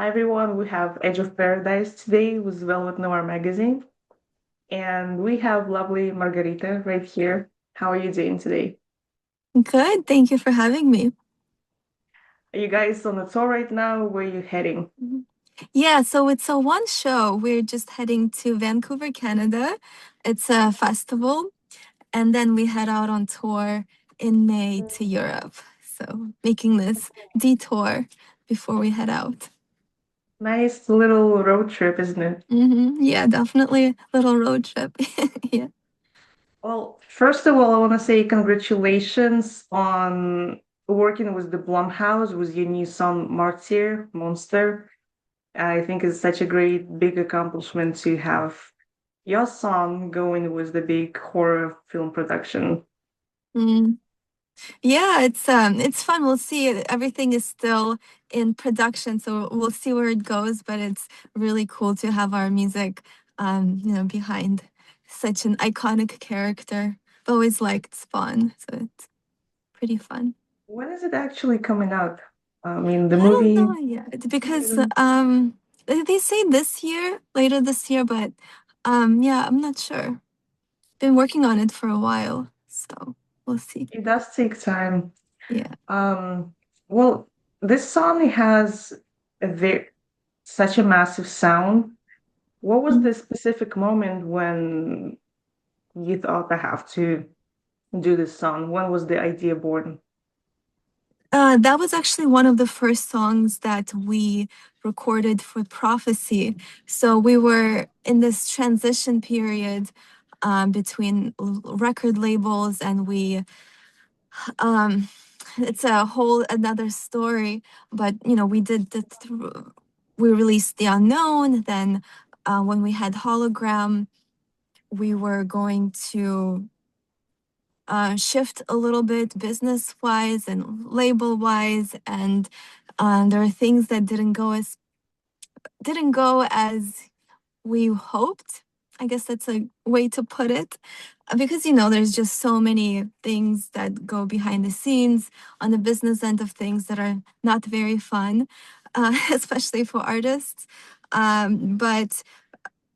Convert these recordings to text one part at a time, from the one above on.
Hi everyone, we have Edge of Paradise today with Velvet Noir magazine, and we have lovely Margarita right here. How are you doing today? Good. Thank you for having me. Are you guys on the tour right now? Where are you heading? Mhm. Yeah, so it's a one show. We're just heading to Vancouver, Canada. It's a festival, and then we head out on tour in May to Europe. So making this detour before we head out. Nice little road trip, isn't it? Yeah, definitely a little road trip. Yeah. Well, first of all, I want to say congratulations on working with the Blumhouse with your new song Martyr, Monster. I think it's such a great big accomplishment to have your song going with the big horror film production. Mm. Yeah, it's fun. We'll see. Everything is still in production, so we'll see where it goes, but it's really cool to have our music behind such an iconic character. I've always liked Spawn, so it's pretty fun. When is it actually coming out? I mean, the I don't movie. know yet because Mm. they say this year, later this year, but yeah, I'm not sure. Been working on it for a while, so we'll see. It does take time. Yeah. Um, well, this song has a such a massive sound. What was the specific moment when you thought I have to do this song? When was the idea born? That was actually one of the first songs that we recorded for Prophecy. So we were in this transition period between record labels, and um, it's a whole another story. But we did we released The Unknown. Then when we had Hologram, we were going to shift a little bit business wise and label wise, and there are things that didn't go as we hoped. I guess that's a way to put it. Because there's just so many things that go behind the scenes on the business end of things that are not very fun, especially for artists. But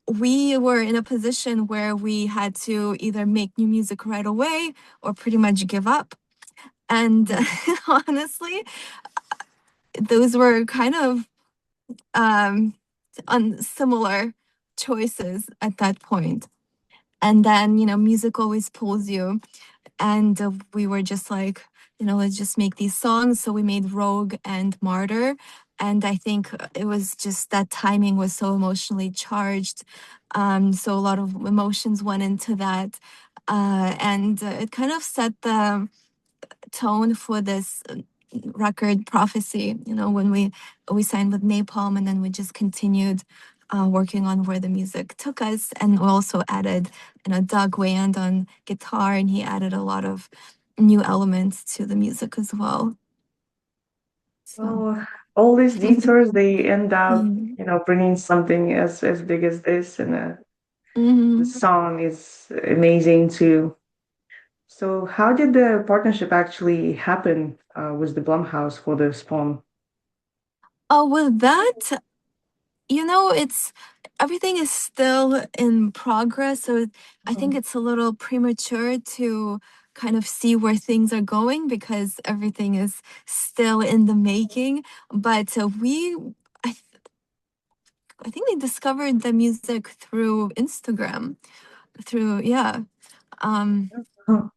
we were in a position where we had to either make new music right away or pretty much give up. And Mhm. honestly, those were kind of um, on similar choices at that point. And then, music always pulls you. And we were just like, let's just make these songs. So we made Rogue and Martyr. And I think it was just that timing was so emotionally charged. So a lot of emotions went into that. And it kind of set the tone for this record Prophecy, when we signed with Napalm, and then we just continued working on where the music took us. And we also added, Doug Wand on guitar, and he added a lot of new elements to the music as well. So, Well, all these detours, they end up, mm. bringing something as big as this, and the Mhm. song is amazing too. So, how did the partnership actually happen with the Blumhouse for the Spawn? With that, it's everything is still in progress. So I think Mhm. it's a little premature to kind of see where things are going because everything is still in the making. But I, th- I think they discovered the music through Instagram, through, yeah. Um, Oh,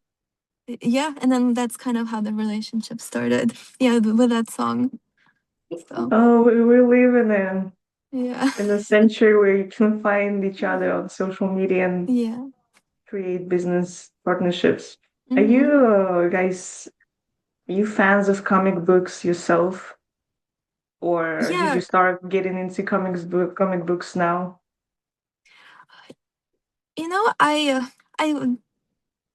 yeah. And then that's kind of how the relationship started. Yeah, with that song. So, oh, we live yeah. in a century where you can find each other on social media and Yeah. create business partnerships. Are Hmm. you guys, are you fans of comic books yourself, or did you Yeah. start getting into comic books now? I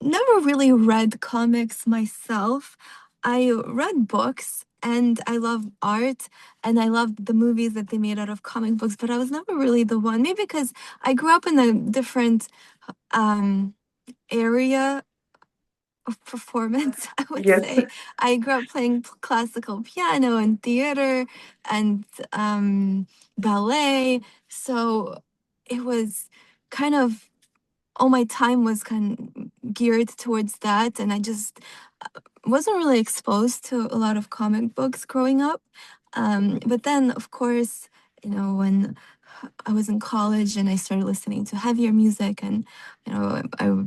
never really read comics myself. I read books and I love art and I love the movies that they made out of comic books, but I was never really the one. Maybe because I grew up in a different um area of performance, I would Yes. say. I grew up playing classical piano and theater and ballet. So it was kind of all my time was kind of geared towards that. And I just wasn't really exposed to a lot of comic books growing up. But then, of course, when I was in college and I started listening to heavier music, and I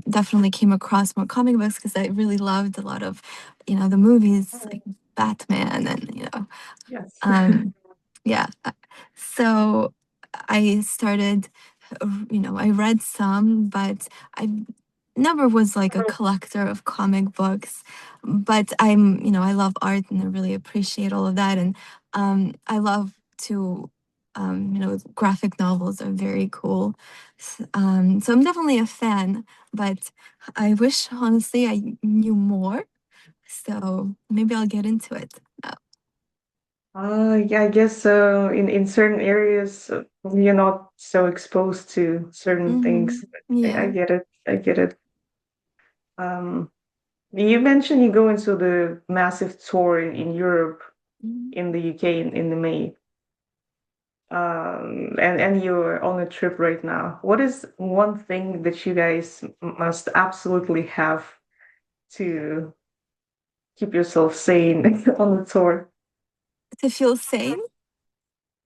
definitely came across more comic books because I really loved a lot of, the movies like Batman and Yes. um, yeah. So I started, I read some, but I never was like a collector of comic books. But I love art and I really appreciate all of that. And I love to, graphic novels are very cool. So I'm definitely a fan, but I wish, honestly, I knew more. So maybe I'll get into it. Yeah, I guess in certain areas you're not so exposed to certain things. I Yeah. get it. I get it. Um, you mentioned you go into the massive tour in Europe, Mhm. in the UK in the May. And you're on a trip right now. What is one thing that you guys must absolutely have to keep yourself sane on the tour? To feel sane.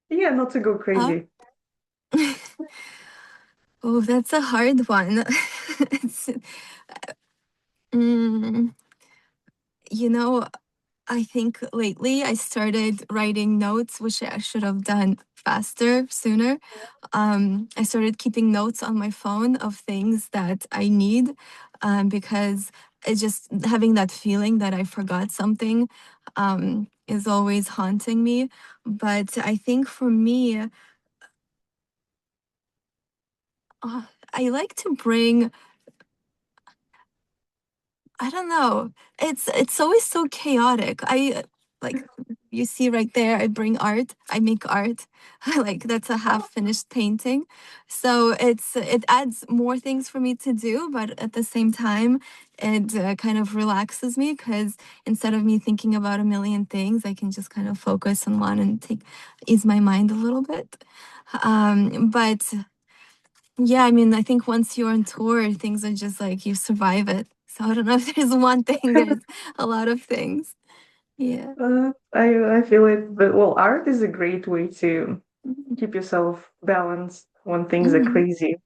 Yeah, not to go Uh, crazy. oh, that's a hard one. it's, mm, you know, I think lately I started writing notes, which I should have done faster, sooner. I started keeping notes on my phone of things that I need, because it's just having that feeling that I forgot something is always haunting me. But I think for me, I like to bring, I don't know. It's always so chaotic. I like you see right there, I bring art. I make art. Like that's a half finished painting. So it adds more things for me to do, but at the same time, it kind of relaxes me because instead of me thinking about a million things, I can just kind of focus on one and take ease my mind a little bit. But yeah, I mean, I think once you're on tour, things are just like you survive it. So I don't know if there's one thing, there's a lot of things. Yeah. I feel it, but well, art is a great way to Mhm. keep yourself balanced when things are Mhm. crazy.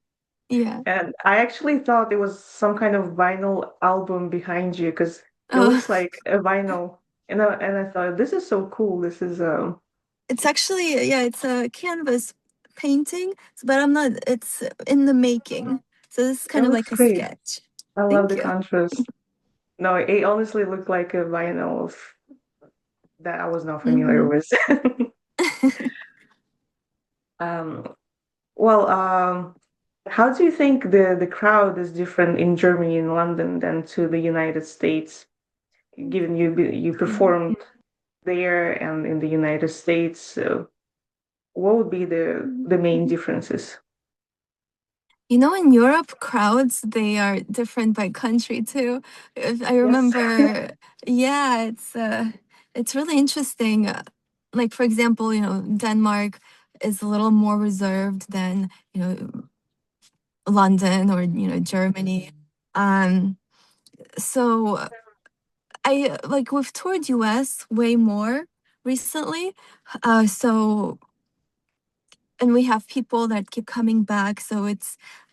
Yeah. And I actually thought it was some kind of vinyl album behind you because it Oh, looks like a vinyl. And I thought this is so cool. This is it's actually, yeah, it's a canvas painting, but I'm not, it's in the making. So this is it kind of looks like a great. sketch. I love Thank the you. contrast. No, it honestly looked like a vinyl that I was not familiar Hmm. with. um, well, how do you think the crowd is different in Germany and London than to the United States? Given you performed there and in the United States, so what would be the main differences? In Europe, crowds, they are different by country too. If I Yes. remember, yeah, it's really interesting. Like for example, Denmark is a little more reserved than, London or, Germany. Um, so I like we've toured US way more recently. So and we have people that keep coming back, so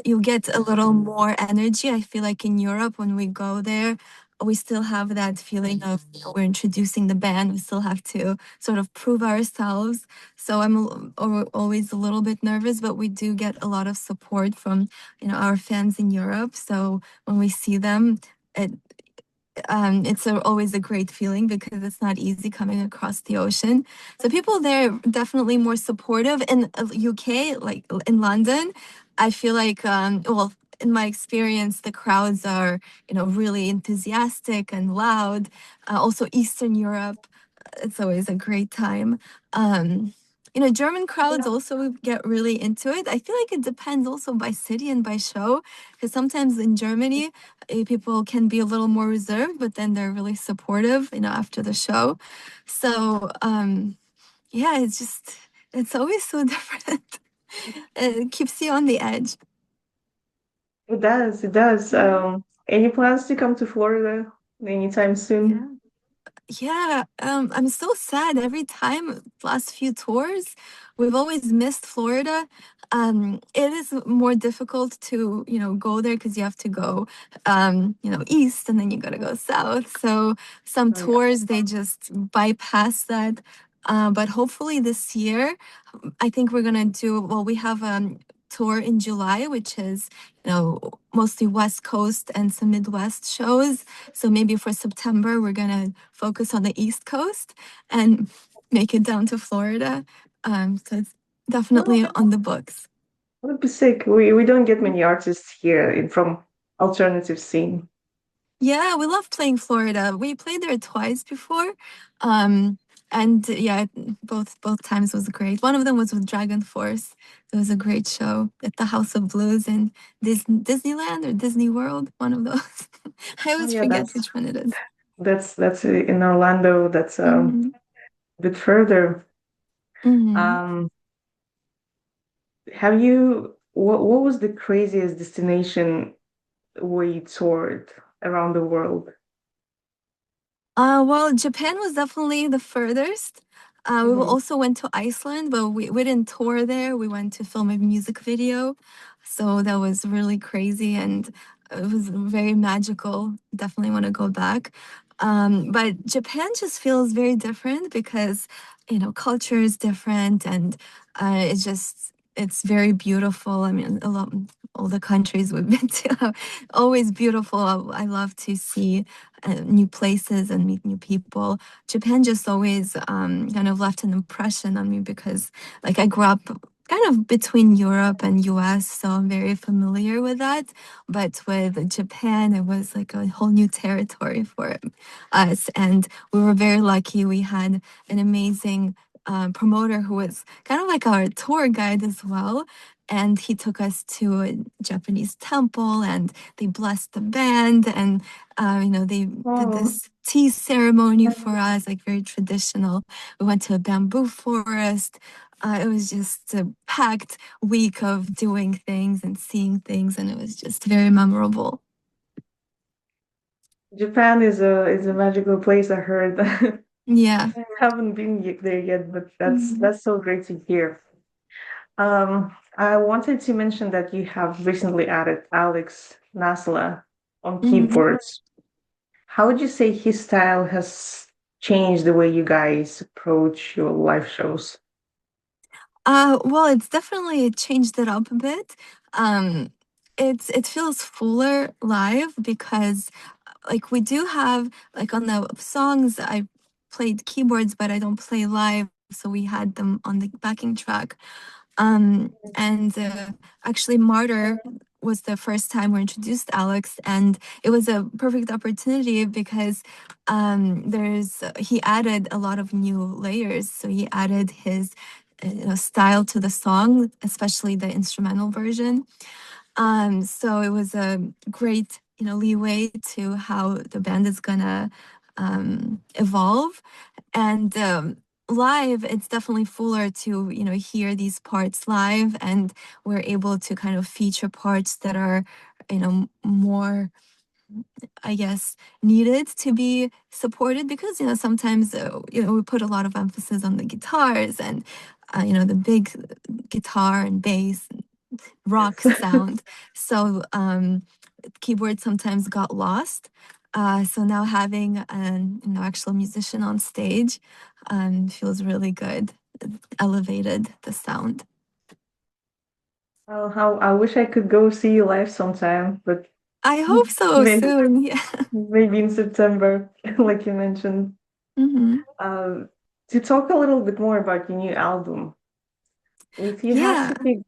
you get a little more energy. I feel like in Europe when we go there, we still have that feeling of, we're introducing the band, we still have to sort of prove ourselves. So always a little bit nervous, but we do get a lot of support from, our fans in Europe. So when we see them, it it's always a great feeling because it's not easy coming across the ocean. So people there are definitely more supportive. In UK, like in London, I feel like, well, in my experience, the crowds are, really enthusiastic and loud. Also, Eastern Europe, it's always a great time. Um, German crowds also get really into it. I feel like it depends also by city and by show, because sometimes in Germany, people can be a little more reserved, but then they're really supportive, after the show. So, yeah, it's always so different. It keeps you on the edge. It does, it does. Mhm. Any plans to come to Florida anytime soon? Yeah. Yeah, I'm so sad every time last few tours, we've always missed Florida. It is more difficult to, go there because you have to go, east and then you gotta go south. So some Oh yeah. tours they just bypass that. But hopefully this year, I think we're gonna do well. We have tour in July, which is mostly West Coast and some Midwest shows. So maybe for September we're gonna focus on the East Coast and make it down to Florida. So it's definitely Oh, on the books. that would be sick. We don't get many artists here from alternative scene. Yeah, we love playing Florida. We played there twice before. Um, and yeah, both times was great. One of them was with Dragon Force. It was a great show at the House of Blues in Disneyland or Disney World, one of those. I Oh always yeah, forget which one it is. that's in Orlando. That's Mm-hmm. a bit further. Mm-hmm. Um, have you what was the craziest destination where you toured around the world? Well, Japan was definitely the furthest. We Hmm. also went to Iceland, but we didn't tour there. We went to film a music video. So that was really crazy and it was very magical. Definitely want to go back. But Japan just feels very different because, culture is different and it's very beautiful. I mean, all the countries we've been to are always beautiful. I love to see new places and meet new people. Japan just always kind of left an impression on me because, like, I grew up kind of between Europe and US, so I'm very familiar with that. But with Japan, it was like a whole new territory for us. And we were very lucky. We had an amazing promoter who was kind of like our tour guide as well. And he took us to a Japanese temple and they blessed the band and they did Oh, this tea ceremony for us, like very traditional. We went to a bamboo forest. It was just a packed week of doing things and seeing things, and it was just very memorable. Japan is a magical place. I heard. Yeah. I haven't been there yet, but Mhm. that's so great to hear. I wanted to mention that you have recently added Alex Nasla on Mhm. keyboards. How would you say his style has changed the way you guys approach your live shows? Well, it's definitely changed it up a bit. Um, it feels fuller live because like we do have like on the songs I played keyboards, but I don't play live, so we had them on the backing track. And actually, Martyr was the first time we introduced Alex, and it was a perfect opportunity because he added a lot of new layers. So he added his style to the song, especially the instrumental version. So it was a great leeway to how the band is gonna evolve and live it's definitely fuller to hear these parts live and we're able to kind of feature parts that are more I guess needed to be supported because sometimes we put a lot of emphasis on the guitars and the big guitar and bass rock Yes. sound so keyboard sometimes got lost. So now having an actual musician on stage feels really good. It elevated the sound. Well, how I wish I could go see you live sometime, but I hope so maybe soon. Yeah. maybe in September, like you mentioned. Hmm. Um, to talk a little bit more about your new album, if you had Yeah. to pick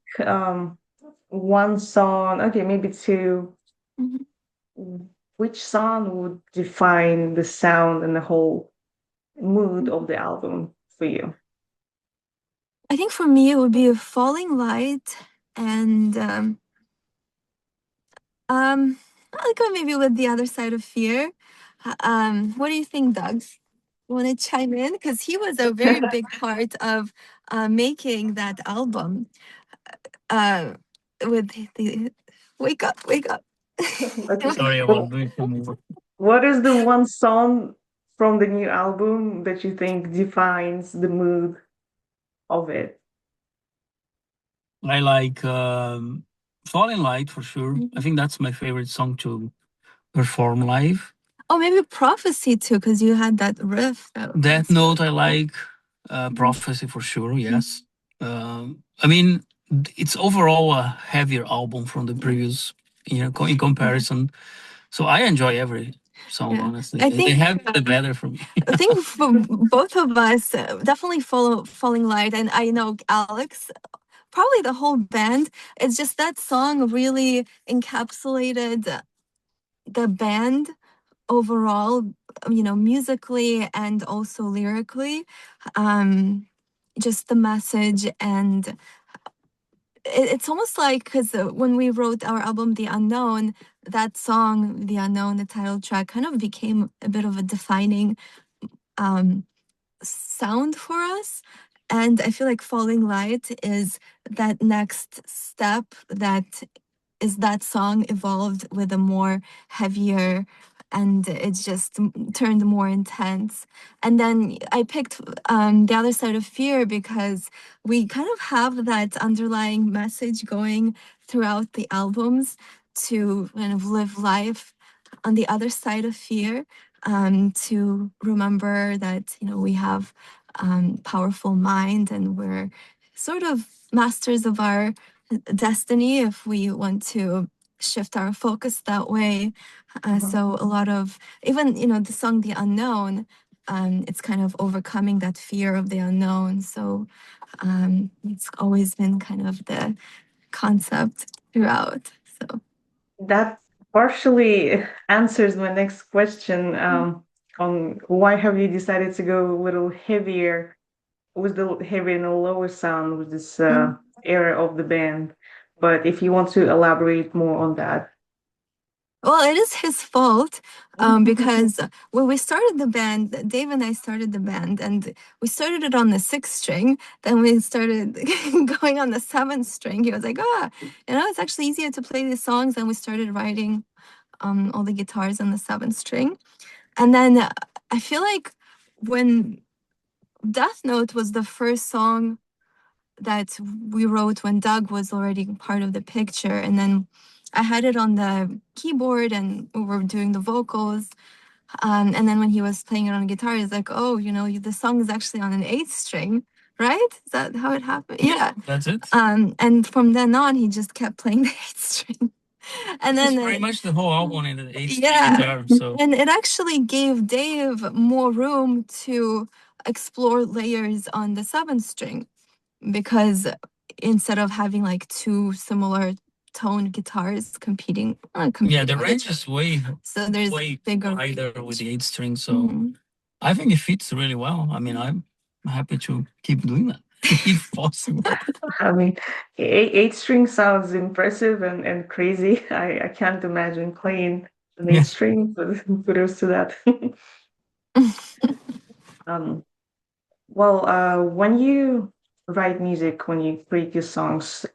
one song, okay, maybe two, Mhm. which song would define the sound and the whole mood of the album for you? I think for me it would be Falling Light and I'll go maybe with The Other Side of Fear. What do you think, Doug? Want to chime in? Because he was a very big part of making that album. Uh, with the wake up. Okay. Sorry, I was doing some work. What is the one song from the new album that you think defines the mood of it? I like Falling Light for sure. I think that's my favorite song to perform live. Oh, maybe Prophecy too, because you had that riff. Death Note, I like. Prophecy for sure, yes. I mean, it's overall a heavier album from the previous, in comparison. So I enjoy every song, Yeah. honestly. I They think have the better for me. I think for both of us, definitely follow Falling Light, and I know Alex, probably the whole band. It's just that song really encapsulated the band overall, musically and also lyrically. Um, just the message, and it's almost like because when we wrote our album, The Unknown, that song, The Unknown, the title track, kind of became a bit of a defining um, sound for us. And I feel like Falling Light is that next step that is that song evolved with a more heavier and it's just turned more intense. And then I picked The Other Side of Fear because we kind of have that underlying message going throughout the albums to kind of live life on the other side of fear, to remember that we have powerful mind and we're sort of masters of our destiny if we want to shift our focus that way. So a lot of even the song The Unknown, it's kind of overcoming that fear of the unknown. So it's always been kind of the concept throughout. So That partially answers my next question on why have you decided to go a little heavier with the heavy and the lower sound with this era of the band. But if you want to elaborate more on that. well, it is his fault because when we started the band, Dave and I started the band, and we started it on the sixth string. Then we started going on the seventh string. He was like, it's actually easier to play these songs. And we started writing all the guitars on the seventh string. And then I feel like when Death Note was the first song that we wrote when Doug was already part of the picture. And then I had it on the keyboard and we were doing the vocals. And then when he was playing it on guitar, he's like, oh, the song is actually on an eighth string, right? Is that how it happened? Yeah. That's it. And from then on, he just kept playing the eighth string. And It's then pretty much the whole album in the eighth yeah. guitar. So And it actually gave Dave more room to explore layers on the seventh string because instead of having like two similar tone guitars competing, yeah, the range is so there's way bigger wider with the eight string. So I think it fits really well. I mean, I'm happy to keep doing that if possible. I mean, eight string sounds impressive and crazy. I can't imagine playing an eight string, but kudos to that. um, when you write music, when you create your songs,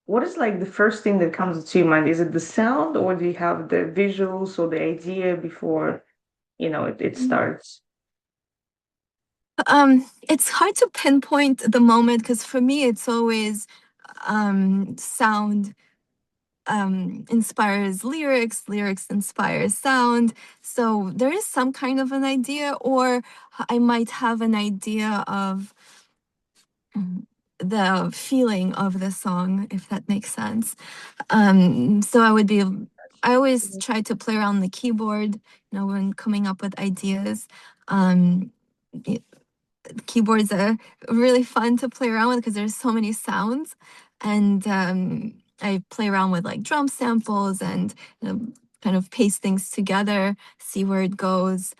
what is like the first thing that comes to your mind? Is it the sound, or do you have the visuals or the idea before it starts? It's hard to pinpoint the moment because for me it's always sound inspires lyrics inspires sound. So there is some kind of an idea, or I might have an idea of the feeling of the song, if that makes sense. So I always try to play around the keyboard, when coming up with ideas. Um, Keyboards are really fun to play around with because there's so many sounds, and I play around with like drum samples and kind of paste things together, see where it goes.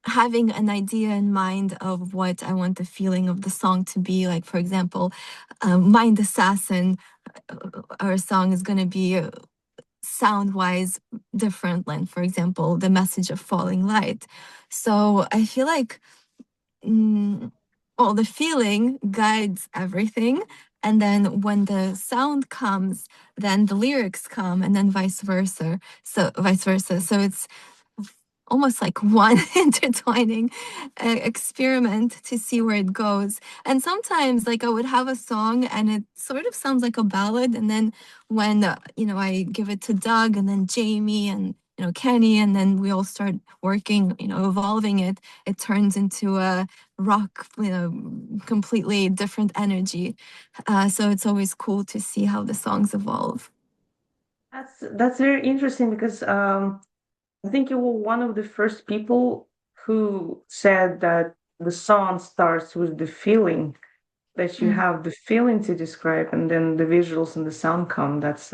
having an idea in mind of what I want the feeling of the song to be. Like, for example, Mind Assassin, our song is going to be sound wise different than, for example, The Message of Falling Light. So I feel like, mm, well, the feeling guides everything. And then when the sound comes, then the lyrics come, and then vice versa. So vice versa. So it's almost like one intertwining experiment to see where it goes. And sometimes, like, I would have a song and it sort of sounds like a ballad, and then when I give it to Doug and then Jamie and Kenny, and then we all start working, evolving it, it turns into a rock, completely different energy. So it's always cool to see how the songs evolve. That's very interesting because I think you were one of the first people who said that the song starts with the feeling, that you Mm. have the feeling to describe, and then the visuals and the sound come. That's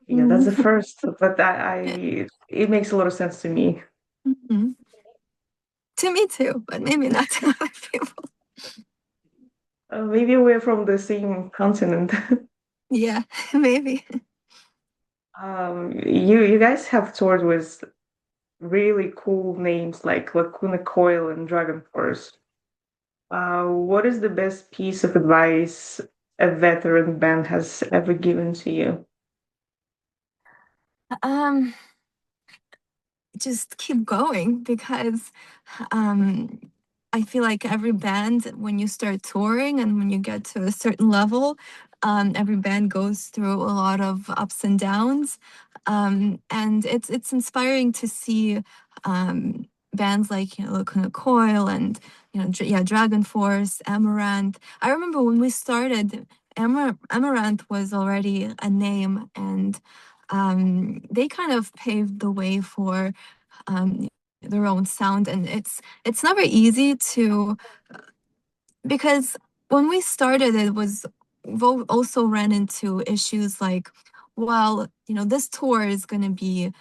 yeah, that's the Mm. first. But it makes a lot of sense to me. Mhm. To me too, but maybe not to other people. Maybe we're from the same continent. Yeah, maybe. You guys have toured with really cool names like Lacuna Coil and Dragon Force. What is the best piece of advice a veteran band has ever given to you? Um, just keep going because um, I feel like every band, when you start touring and when you get to a certain level, every band goes through a lot of ups and downs, and it's inspiring to see bands like Lacuna Coil and Dragon Force, Amaranth. I remember when we started, Amaranth was already a name, and they kind of paved the way for um, their own sound, and it's never easy to, because when we started it was also ran into issues like, well, this tour is going to be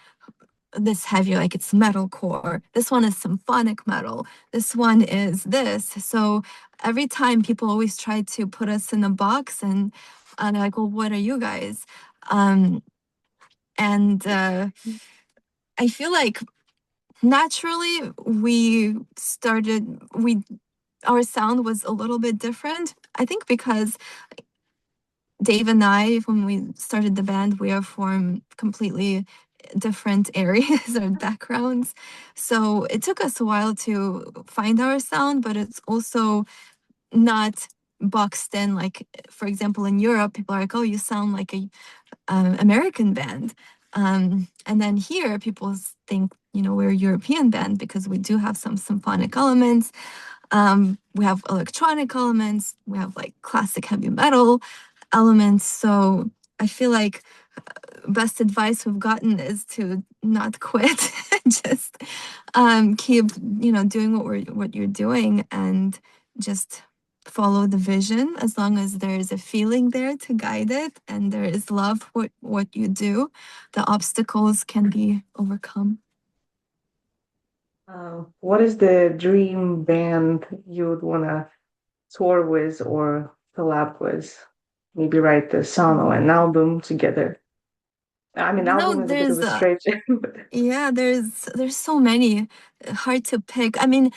this heavy, like it's metalcore, this one is symphonic metal, this one is this. So every time people always try to put us in a box, and like, well, what are you guys? And I feel like naturally we our sound was a little bit different. I think because Dave and I, when we started the band, we are from completely different areas or backgrounds. So it took us a while to find our sound, but it's also not boxed in. Like, for example, in Europe, people are like, oh, you sound like a American band. And then here, people think, we're a European band because we do have some symphonic elements. We have electronic elements. We have like classic heavy metal elements. So I feel like best advice we've gotten is to not quit. Just keep, doing what you're doing, and just follow the vision. As long as there is a feeling there to guide it and there is love for what you do, the obstacles can be overcome. What is the dream band you would want to tour with or collab with? Maybe write a song or an album together. I mean, album is a bit of There's a stretch. yeah, there's so many, hard to pick. I mean,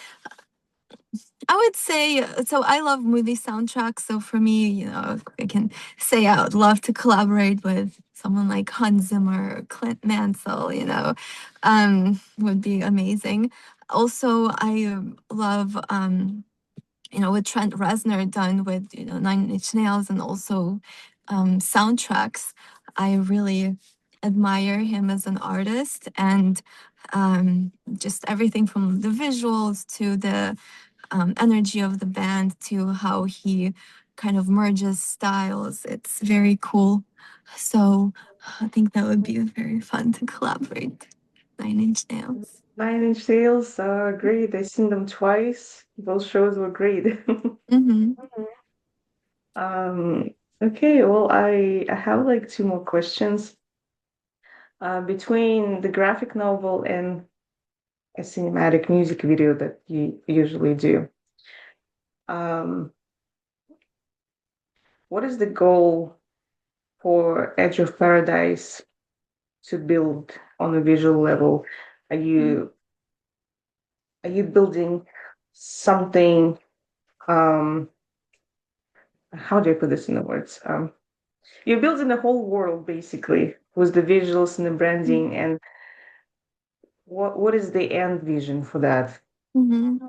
I would say, so I love movie soundtracks. So for me, I can say I would love to collaborate with someone like Hans Zimmer or Clint Mansell, would be amazing. Also, I love, what Trent Reznor done with, Nine Inch Nails and also soundtracks. I really admire him as an artist, and just everything from the visuals to the energy of the band to how he kind of merges styles. It's very cool. So I think that would be very fun to collaborate. Nine Inch Nails. Nine Inch Nails are great. I've seen them twice. Both shows were great. Mm-hmm. Um, okay, well, I have like two more questions. Between the graphic novel and a cinematic music video that you usually do. Um, what is the goal for Edge of Paradise to build on a visual level? Are you are you building something? Um, how do I put this in the words? You're building a whole world basically with the visuals and the branding. And what is the end vision for that? Mhm.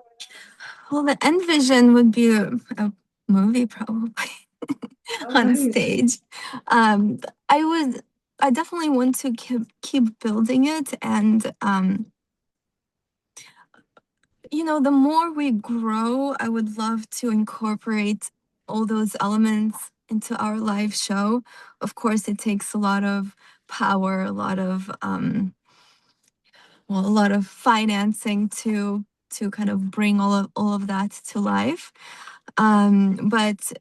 Well, the end vision would be a movie, probably. Oh, On nice. stage. Um, I definitely want to keep building it, and the more we grow, I would love to incorporate all those elements into our live show. Of course, it takes a lot of power, a lot of financing to kind of bring all of that to life. But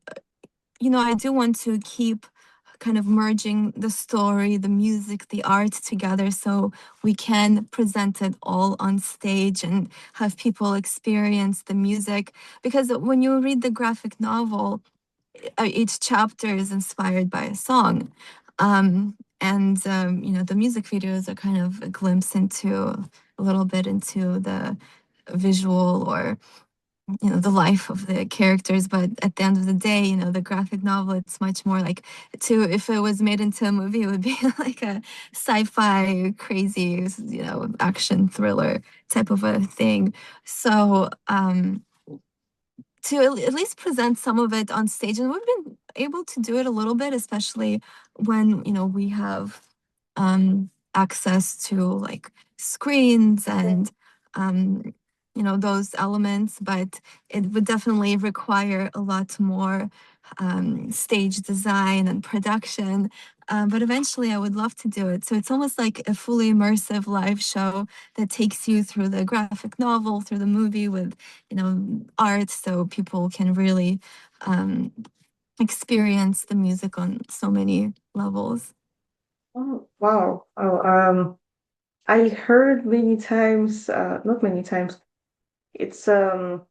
I do want to keep kind of merging the story, the music, the art together so we can present it all on stage and have people experience the music. Because when you read the graphic novel, each chapter is inspired by a song. The music videos are kind of a glimpse into a little bit into the visual or the life of the characters, but at the end of the day, the graphic novel, it's much more like, if it was made into a movie, it would be like a sci-fi crazy action thriller type of a thing. So to at least present some of it on stage, and we've been able to do it a little bit, especially when we have access to like screens and um, those elements, but it would definitely require a lot more stage design and production. But eventually, I would love to do it. So it's almost like a fully immersive live show that takes you through the graphic novel, through the movie with art, so people can really experience the music on so many levels. Oh, wow. Oh, I heard many times, not many times. It's a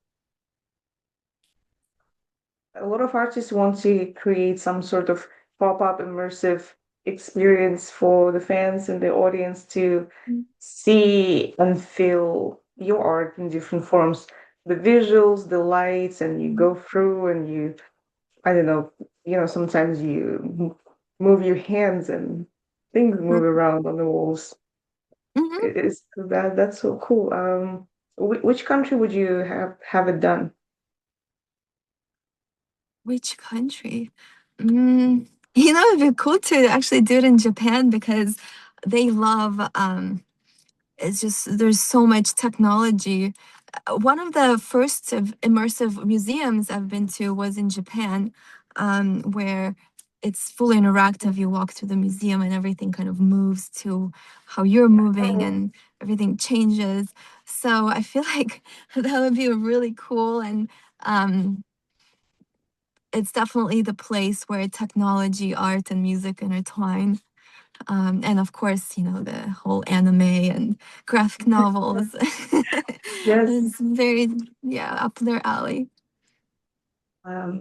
lot of artists want to create some sort of pop-up immersive experience for the fans and the audience to see and feel your art in different forms. The visuals, the lights, and you go through and I don't know, sometimes you move your hands and things move around on the walls. Mhm. That's so cool. Which country would you have it done? Which country? It'd be cool to actually do it in Japan because they love, it's just, there's so much technology. One of the first of immersive museums I've been to was in Japan, where it's fully interactive. You walk through the museum and everything kind of moves to how you're moving and everything changes. So I feel like that would be really cool. And um, it's definitely the place where technology, art, and music intertwine. And of course, the whole anime and graphic novels. Yes. It's very, yeah, up their alley.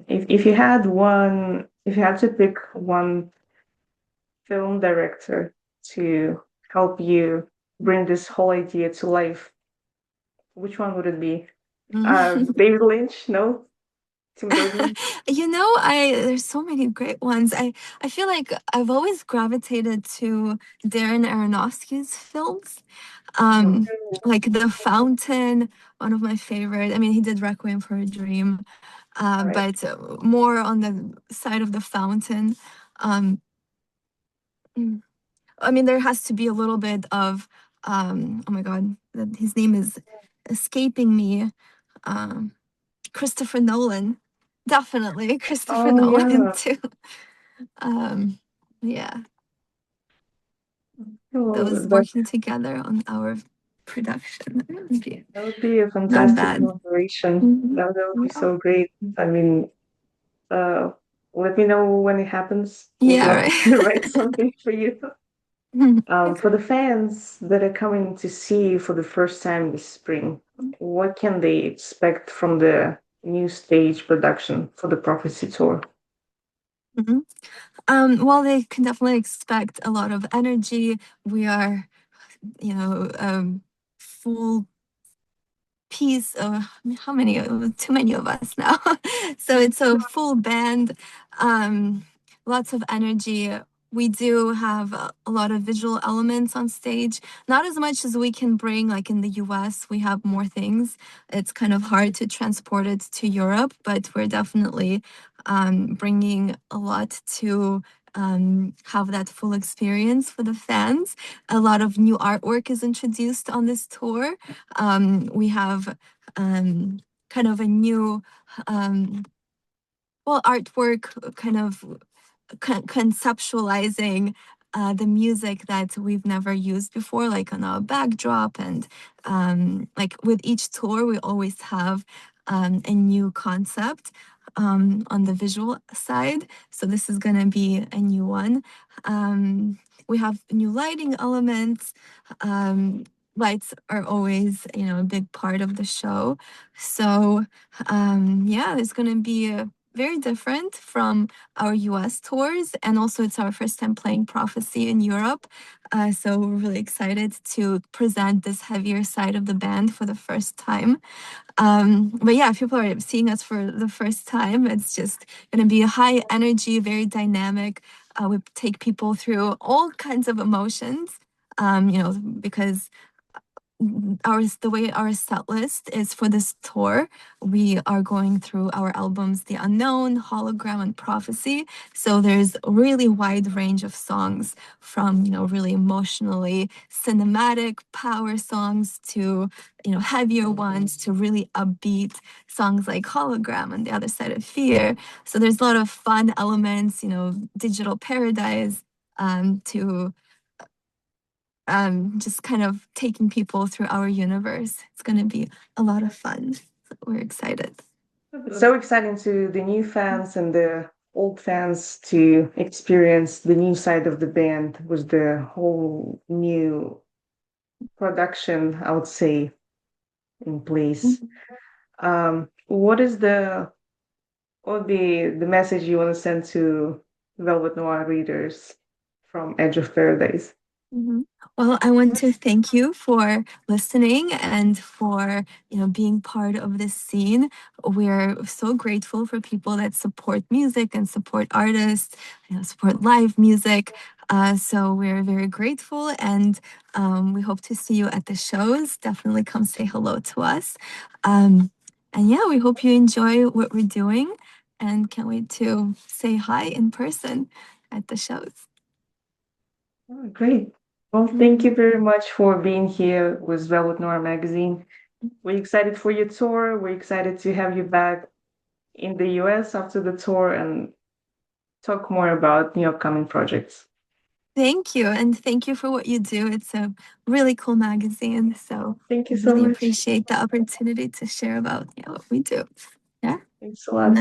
If you had to pick one film director to help you bring this whole idea to life, which one would it be? David Lynch? No? Tim Burton? There's so many great ones. I feel like I've always gravitated to Darren Aronofsky's films. Mhm. Um, like The Fountain, one of my favorite. I mean, he did Requiem for a Dream, All right. but more on the side of The Fountain. Um, mm, I mean, there has to be a little bit of, oh my God, his name is escaping me. Um, Christopher Nolan. Definitely Christopher Oh Nolan yeah. too. Um, yeah, Oh, those working together on our production. That would be that would be a not fantastic bad. collaboration. Mhm. That would be Yeah, so great. I mean, uh, let me know when it happens. Would yeah, love right. to write something for you. For the fans that are coming to see you for the first time this spring, what can they expect from the new stage production for the Prophecy Tour? Mhm. Well, they can definitely expect a lot of energy. We are, full piece of how many? Too many of us now. So it's a full band, lots of energy. We do have a lot of visual elements on stage, not as much as we can bring. Like in the US, we have more things. It's kind of hard to transport it to Europe, but we're definitely bringing a lot to have that full experience for the fans. A lot of new artwork is introduced on this tour. We have kind of a new artwork, kind of conceptualizing the music that we've never used before, like on our backdrop. And like with each tour, we always have a new concept on the visual side. So this is going to be a new one. We have new lighting elements. Lights are always, a big part of the show. So yeah, it's going to be very different from our US tours. And also, it's our first time playing Prophecy in Europe. So we're really excited to present this heavier side of the band for the first time. But yeah, if people are seeing us for the first time, it's just going to be a high energy, very dynamic. We take people through all kinds of emotions, because the way our set list is for this tour, we are going through our albums The Unknown, Hologram, and Prophecy. So there's a really wide range of songs, from really emotionally cinematic power songs to heavier ones, to really upbeat songs like Hologram and The Other Side of Fear. So there's a lot of fun elements, Digital Paradise, to just kind of taking people through our universe. It's going to be a lot of fun. So we're excited. It's so exciting to the new fans and the old fans to experience the new side of the band with the whole new production, I would say, in place. What would be the message you want to send to Velvet Noir readers from Edge of Paradise? Mhm. Well, I want to thank you for listening and for being part of this scene. We're so grateful for people that support music and support artists, support live music. So we're very grateful, and we hope to see you at the shows. Definitely come say hello to us. And yeah, we hope you enjoy what we're doing, and can't wait to say hi in person at the shows. Oh, great. Well, thank you very much for being here with Velvet Noir magazine. We're excited for your tour. We're excited to have you back in the US after the tour and talk more about new upcoming projects. Thank you. And thank you for what you do. It's a really cool magazine. So Thank I you so really much. appreciate the opportunity to share about what we do. Yeah. Thanks a lot.